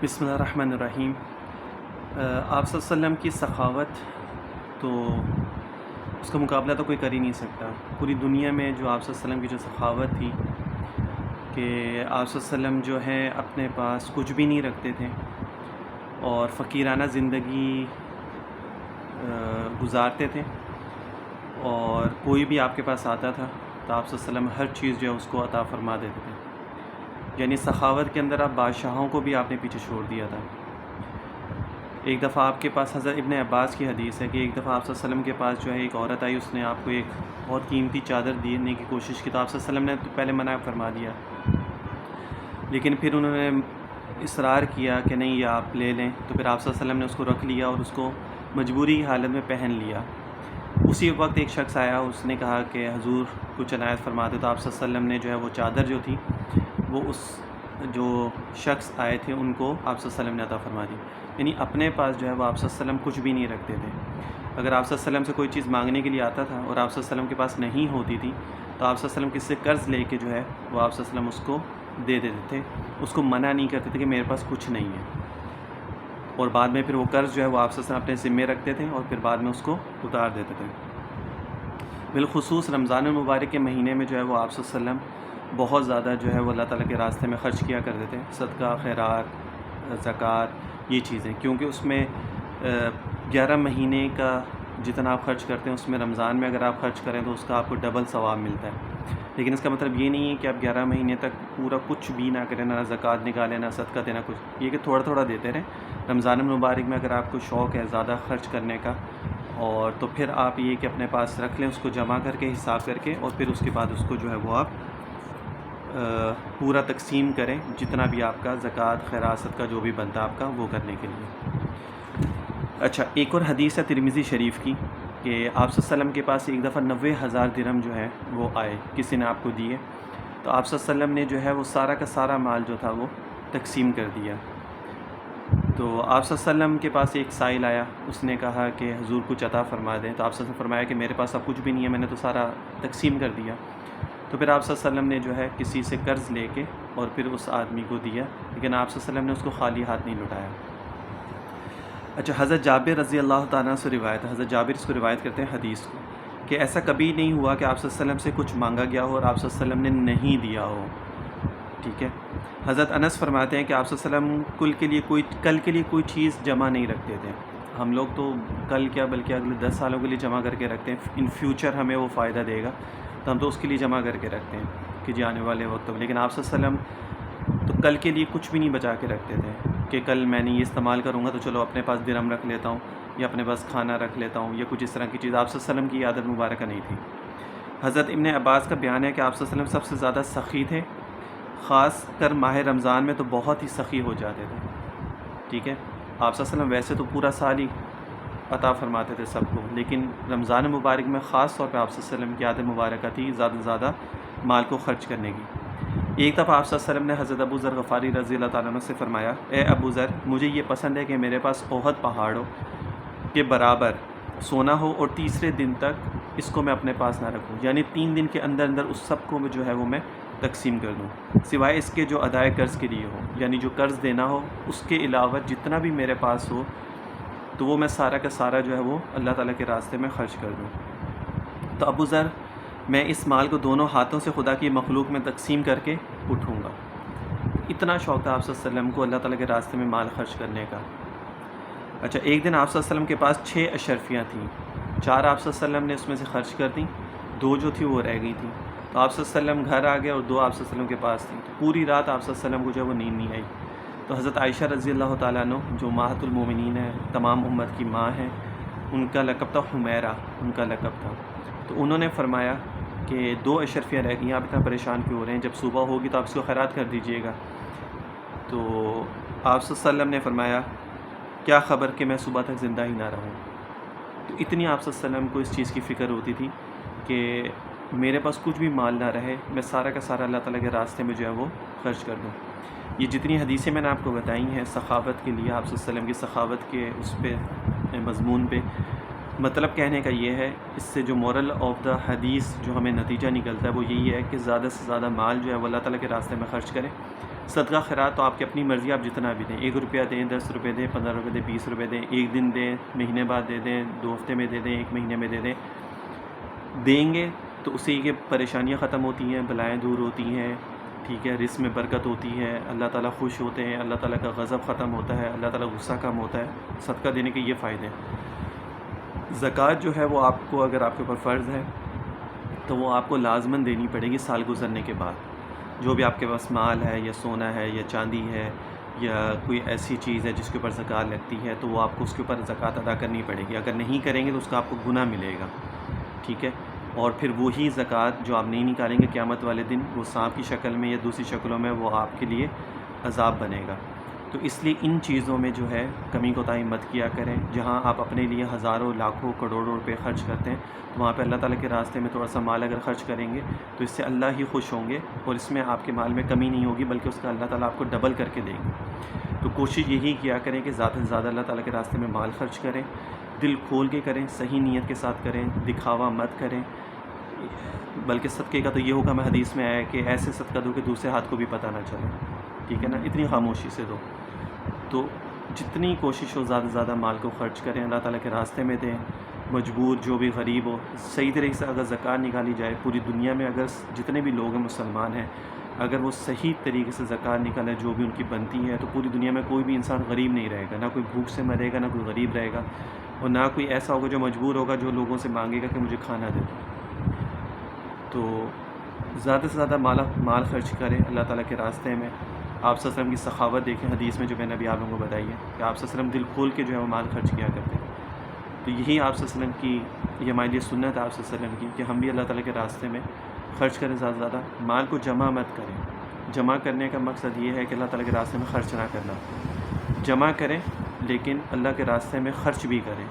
بسم اللہ الرحمن الرحیم۔ آپ صلی اللہ علیہ وسلم کی سخاوت تو اس کا مقابلہ تو کوئی کر ہی نہیں سکتا۔ پوری دنیا میں جو آپ صلی اللہ علیہ وسلم کی جو سخاوت تھی کہ آپ صلی اللہ علیہ وسلم جو ہے اپنے پاس کچھ بھی نہیں رکھتے تھے اور فقیرانہ زندگی گزارتے تھے، اور کوئی بھی آپ کے پاس آتا تھا تو آپ صلی اللہ علیہ وسلم ہر چیز جو ہے اس کو عطا فرما دیتے تھے۔ یعنی سخاوت کے اندر آپ بادشاہوں کو بھی آپ نے پیچھے چھوڑ دیا تھا۔ ایک دفعہ آپ کے پاس حضرت ابن عباس کی حدیث ہے کہ ایک دفعہ آپ صلی اللہ علیہ وسلم کے پاس جو ہے ایک عورت آئی، اس نے آپ کو ایک بہت قیمتی چادر دینے کی کوشش کی، تو آپ صلی اللہ علیہ وسلم نے تو پہلے منع فرما دیا، لیکن پھر انہوں نے اصرار کیا کہ نہیں یہ آپ لے لیں، تو پھر آپ صلی اللہ علیہ وسلم نے اس کو رکھ لیا اور اس کو مجبوری کی حالت میں پہن لیا۔ اسی وقت ایک شخص آیا، اس نے کہا کہ حضور کچھ عنایت فرما دے، تو آپ صلی اللہ علیہ وسلم نے جو ہے وہ چادر جو تھی وہ اس جو شخص آئے تھے ان کو آپ صلی اللہ علیہ وسلم نے عطا فرما دی۔ یعنی اپنے پاس جو ہے وہ آپ صلی اللہ علیہ وسلم کچھ بھی نہیں رکھتے تھے۔ اگر آپ صلی اللہ علیہ وسلم سے کوئی چیز مانگنے کے لیے آتا تھا اور آپ صلی اللہ علیہ وسلم کے پاس نہیں ہوتی تھی تو آپ صلی اللہ علیہ وسلم کس سے قرض لے کے جو ہے وہ آپ صلی اللہ علیہ وسلم اس کو دے دیتے تھے، اس کو منع نہیں کرتے تھے کہ میرے پاس کچھ نہیں ہے، اور بعد میں پھر وہ قرض جو ہے وہ آپ صلی اللہ علیہ وسلم اپنے ذمے رکھتے تھے اور پھر بعد میں اس کو اتار دیتے تھے۔ بالخصوص رمضان المبارک کے مہینے میں جو ہے وہ آپ صلی اللہ علیہ وسلم بہت زیادہ جو ہے وہ اللہ تعالیٰ کے راستے میں خرچ کیا کرتے تھے، صدقہ، خیرات، زکوٰۃ، یہ چیزیں، کیونکہ اس میں 11 مہینے کا جتنا آپ خرچ کرتے ہیں اس میں رمضان میں اگر آپ خرچ کریں تو اس کا آپ کو ڈبل ثواب ملتا ہے۔ لیکن اس کا مطلب یہ نہیں ہے کہ آپ 11 مہینے تک پورا کچھ بھی نہ کریں، نہ زکوٰۃ نکالیں، نہ صدقہ دینا، کچھ یہ کہ تھوڑا تھوڑا دیتے رہیں۔ رمضان المبارک میں اگر آپ کو شوق ہے زیادہ خرچ کرنے کا، اور تو پھر آپ یہ کہ اپنے پاس رکھ لیں، اس کو جمع کر کے حساب کر کے، اور پھر اس کے بعد اس کو جو ہے وہ آپ پورا تقسیم کریں، جتنا بھی آپ کا زکوٰۃ، خیرات، صدقہ جو بھی بنتا آپ کا وہ کرنے کے لیے۔ اچھا، ایک اور حدیث ہے ترمذی شریف کی کہ آپ صلی اللہ علیہ وسلم کے پاس ایک دفعہ 90,000 درہم جو ہے وہ آئے، کسی نے آپ کو دیے، تو آپ صلی اللہ علیہ وسلم نے جو ہے وہ سارا کا سارا مال جو تھا وہ تقسیم کر دیا۔ تو آپ صلی اللہ علیہ وسلم کے پاس ایک سائل آیا، اس نے کہا کہ حضور کچھ عطا فرما دیں، تو آپ صلی اللہ علیہ وسلم نے فرمایا کہ میرے پاس اب کچھ بھی نہیں ہے، میں نے تو سارا تقسیم کر دیا۔ تو پھر آپ صلی اللہ علیہ وسلم نے جو ہے کسی سے قرض لے کے اور پھر اس آدمی کو دیا، لیکن آپ صلی اللہ علیہ وسلم نے اس کو خالی ہاتھ نہیں لوٹایا۔ اچھا، حضرت جابر رضی اللہ تعالیٰ سے روایت ہے، حضرت جابر اس کو روایت کرتے ہیں حدیث کو، کہ ایسا کبھی نہیں ہوا کہ آپ صلی اللہ علیہ وسلم سے کچھ مانگا گیا ہو اور آپ صلی اللہ علیہ وسلم نے نہیں دیا ہو، ٹھیک ہے۔ حضرت انس فرماتے ہیں کہ آپ صلی اللہ علیہ وسلم کل کے لیے کوئی چیز جمع نہیں رکھتے تھے۔ ہم لوگ تو کل کیا بلکہ اگلے 10 سالوں کے لیے جمع کر کے رکھتے ہیں، ان فیوچر ہمیں وہ فائدہ دے گا، تو ہم تو اس کے لیے جمع کر کے رکھتے ہیں کہ جی آنے والے وقت میں، لیکن آپ صلی اللہ علیہ وسلم تو کل کے لیے کچھ بھی نہیں بچا کے رکھتے تھے کہ کل میں نے یہ استعمال کروں گا تو چلو اپنے پاس درہم رکھ لیتا ہوں یا اپنے پاس کھانا رکھ لیتا ہوں یا کچھ اس طرح کی چیز۔ آپ صلی اللہ علیہ وسلم کی عادت مبارکہ نہیں تھی۔ حضرت ابن عباس کا بیان ہے کہ آپ صلی اللہ علیہ وسلم سب سے زیادہ سخی تھے، خاص کر ماہ رمضان میں تو بہت ہی سخی ہو جاتے تھے، ٹھیک ہے۔ آپ صلی اللہ علیہ وسلم ویسے تو پورا سال ہی عطا فرماتے تھے سب کو، لیکن رمضان مبارک میں خاص طور پہ آپ صلی اللہ علیہ وسلم کی عادت مبارکہ تھی زیادہ سے زیادہ مال کو خرچ کرنے کی۔ ایک دفعہ آپ صلی اللہ علیہ وسلم نے حضرت ابو ذر غفاری رضی اللہ تعالیٰ عنہ سے فرمایا، اے ابو ذر، مجھے یہ پسند ہے کہ میرے پاس احد پہاڑوں کے برابر سونا ہو اور تیسرے دن تک اس کو میں اپنے پاس نہ رکھوں، یعنی 3 دن کے اندر اندر اس سب کو جو ہے وہ میں تقسیم کر دوں، سوائے اس کے جو ادائے قرض کے لیے ہو، یعنی جو قرض دینا ہو اس کے علاوہ جتنا بھی میرے پاس ہو تو وہ میں سارا کا سارا جو ہے وہ اللہ تعالیٰ کے راستے میں خرچ کر دوں۔ تو ابو ذر، میں اس مال کو دونوں ہاتھوں سے خدا کی مخلوق میں تقسیم کر کے اٹھوں گا۔ اتنا شوق تھا آپ صلی اللہ علیہ وسلم کو اللہ تعالیٰ کے راستے میں مال خرچ کرنے کا۔ اچھا، ایک دن آپ صلی اللہ علیہ وسلم کے پاس 6 اشرفیاں تھیں، 4 آپ صلی اللہ علیہ وسلم نے اس میں سے خرچ کر دیں، 2 جو تھی وہ رہ گئی تھیں، تو آپ صلی اللہ علیہ وسلم گھر آ گئے اور 2 آپ صلی اللہ علیہ وسلم کے پاس تھیں، تو پوری رات آپ صلی اللہ علیہ وسلم کو جو ہے وہ نیند نہیں آئی۔ تو حضرت عائشہ رضی اللہ تعالیٰ عنہ جو امہات المومنین ہیں، تمام امت کی ماں ہیں، ان کا لقب تھا حمیرہ، ان کا لقب تھا، تو انہوں نے فرمایا کہ 2 اشرفیاں رہ گئی، آپ اتنا پریشان کیوں ہو رہے ہیں، جب صبح ہوگی تو آپ اس کو خیرات کر دیجئے گا۔ تو آپ صلی اللہ علیہ وسلم نے فرمایا، کیا خبر کہ میں صبح تک زندہ ہی نہ رہوں۔ تو اتنی آپ صلی اللہ علیہ وسلم کو اس چیز کی فکر ہوتی تھی کہ میرے پاس کچھ بھی مال نہ رہے، میں سارا کا سارا اللہ تعالیٰ کے راستے میں جو ہے وہ خرچ کر دوں۔ یہ جتنی حدیثیں میں نے آپ کو بتائی ہیں سخاوت کے لیے، آپ صلی اللہ علیہ وسلم کی سخاوت کے اس پہ مضمون پہ، مطلب کہنے کا یہ ہے، اس سے جو مورل آف دا حدیث جو ہمیں نتیجہ نکلتا ہے وہ یہی ہے کہ زیادہ سے زیادہ مال جو ہے وہ اللہ تعالیٰ کے راستے میں خرچ کریں، صدقہ خیرات تو آپ کی اپنی مرضی، آپ جتنا بھی دیں، 1 روپیہ دیں، 10 روپے دیں، 15 روپے دیں، 20 روپے دیں، 1 دن دیں، مہینے بعد دے دیں، 2 ہفتے میں دے دیں، 1 مہینے میں دے دیں. دیں گے تو اس سے یہ پریشانیاں ختم ہوتی ہیں، بلائیں دور ہوتی ہیں، ٹھیک ہے، رزق میں برکت ہوتی ہے، اللہ تعالیٰ خوش ہوتے ہیں، اللہ تعالیٰ کا غضب ختم ہوتا ہے، اللہ تعالیٰ غصہ کم ہوتا ہے. صدقہ دینے کے یہ فائدے ہیں. زکوٰۃ جو ہے وہ آپ کو، اگر آپ کے اوپر فرض ہے تو وہ آپ کو لازماً دینی پڑے گی سال گزرنے کے بعد. جو بھی آپ کے پاس مال ہے یا سونا ہے یا چاندی ہے یا کوئی ایسی چیز ہے جس کے اوپر زکوٰۃ لگتی ہے تو وہ آپ کو اس کے اوپر زکوٰۃ ادا کرنی پڑے گی. اگر نہیں کریں گے تو اس کا آپ کو گناہ ملے گا، ٹھیک ہے. اور پھر وہی زکوٰۃ جو آپ نہیں نکالیں گے قیامت والے دن، وہ سانپ کی شکل میں یا دوسری شکلوں میں وہ آپ کے لیے عذاب بنے گا. تو اس لیے ان چیزوں میں جو ہے کمی کوتاہی مت کیا کریں. جہاں آپ اپنے لیے ہزاروں لاکھوں کروڑوں روپے خرچ کرتے ہیں تو وہاں پہ اللہ تعالیٰ کے راستے میں تھوڑا سا مال اگر خرچ کریں گے تو اس سے اللہ ہی خوش ہوں گے، اور اس میں آپ کے مال میں کمی نہیں ہوگی بلکہ اس کا اللہ تعالیٰ آپ کو ڈبل کر کے دیں گے. تو کوشش یہی کیا کریں کہ زیادہ سے زیادہ اللہ تعالیٰ کے راستے میں مال خرچ کریں، دل کھول کے کریں، صحیح نیت کے ساتھ کریں، دکھاوا مت کریں. بلکہ صدقے کا تو یہ ہوگا، میں حدیث میں آیا کہ ایسے صدقہ دو کہ دوسرے ہاتھ کو بھی پتہ نہ چلے، ٹھیک ہے نا، اتنی خاموشی سے دو. تو جتنی کوشش ہو زیادہ سے زیادہ مال کو خرچ کریں، اللہ تعالیٰ کے راستے میں دیں. مجبور جو بھی غریب ہو، صحیح طریقے سے اگر زکوٰۃ نکالی جائے پوری دنیا میں، اگر جتنے بھی لوگ ہیں مسلمان ہیں اگر وہ صحیح طریقے سے زکوٰۃ نکالیں جو بھی ان کی بنتی ہے تو پوری دنیا میں کوئی بھی انسان غریب نہیں رہے گا، نہ کوئی بھوک سے مرے گا، نہ کوئی غریب رہے گا، اور نہ کوئی ایسا ہوگا جو مجبور ہوگا جو لوگوں سے مانگے گا کہ مجھے کھانا دے دو. تو زیادہ سے زیادہ مال خرچ کریں اللہ تعالیٰ کے راستے میں. آپ صلی اللہ علیہ وسلم کی سخاوت دیکھیں حدیث میں جو میں نے ابھی آپ لوگوں کو بتائی ہے کہ آپ صلی اللہ علیہ وسلم دل کھول کے جو ہے وہ مال خرچ کیا کرتے ہیں. تو یہی آپ صلی اللہ علیہ وسلم کی، یہ ہمارے لیے سنت ہے آپ صلی اللہ علیہ وسلم کی کہ ہم بھی اللہ تعالیٰ کے راستے میں خرچ کریں زیادہ سے زیادہ. مال کو جمع مت کریں. جمع کرنے کا مقصد یہ ہے کہ اللہ تعالیٰ کے راستے میں خرچ نہ کرنا. جمع کریں لیکن اللہ کے راستے میں خرچ بھی کریں.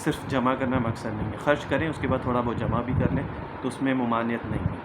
صرف جمع کرنا مقصد نہیں ہے. خرچ کریں اس کے بعد تھوڑا بہت جمع بھی کر لیں تو اس میں ممانعت نہیں ہے.